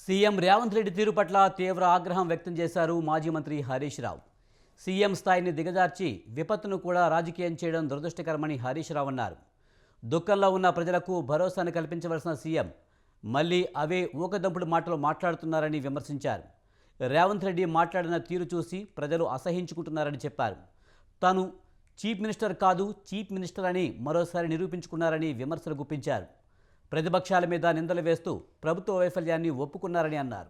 CM Revanth Reddy తీరు పట్ల తీవ్ర ఆగ్రహం వ్యక్తం చేశారు మాజీ మంత్రి హరీష్ రావు. సీఎం స్థాయిని దిగజార్చి విపత్తును కూడా రాజకీయం చేయడం దురదృష్టకరమని హరీష్ రావు అన్నారు. దుఃఖంలో ఉన్న ప్రజలకు భరోసాను కల్పించవలసిన సీఎం మళ్ళీ అవే ఊకదంపుడు మాటలు మాట్లాడుతున్నారని విమర్శించారు. రేవంత్ రెడ్డి మాట్లాడిన తీరు చూసి ప్రజలు అసహించుకుంటున్నారని చెప్పారు. తాను చీఫ్ మినిస్టర్ కాదు, చీఫ్ మినిస్టర్ అని మరోసారి నిరూపించుకున్నారని విమర్శలు గుప్పించారు. ప్రతిపక్షాల మీద నిందలు వేస్తూ ప్రభుత్వ వైఫల్యాన్ని ఒప్పుకున్నారని అన్నారు.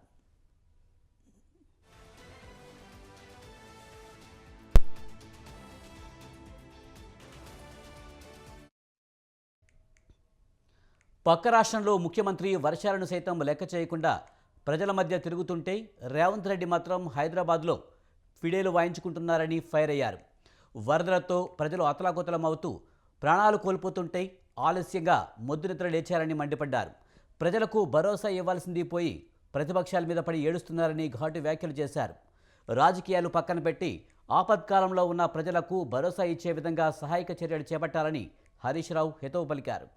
పక్క రాష్ట్రంలో ముఖ్యమంత్రి వర్షాలను సైతం లెక్క చేయకుండా ప్రజల మధ్య తిరుగుతుంటే రేవంత్ రెడ్డి మాత్రం హైదరాబాద్లో ఫిడేలు వాయించుకుంటున్నారని ఫైర్ అయ్యారు. వరదలతో ప్రజలు అతలాకుతలమవుతూ ప్రాణాలు కోల్పోతుంటే ఆలస్యంగా మొద్దునిద్ర లేచారని మండిపడ్డారు. ప్రజలకు భరోసా ఇవ్వాల్సింది పోయి ప్రతిపక్షాల మీద పడి ఏడుస్తున్నారని ఘాటు వ్యాఖ్యలు చేశారు. రాజకీయాలు పక్కన పెట్టి ఆపత్కాలంలో ఉన్న ప్రజలకు భరోసా ఇచ్చే విధంగా సహాయక చర్యలు చేపట్టాలని హరీష్ రావు హితవు పలికారు.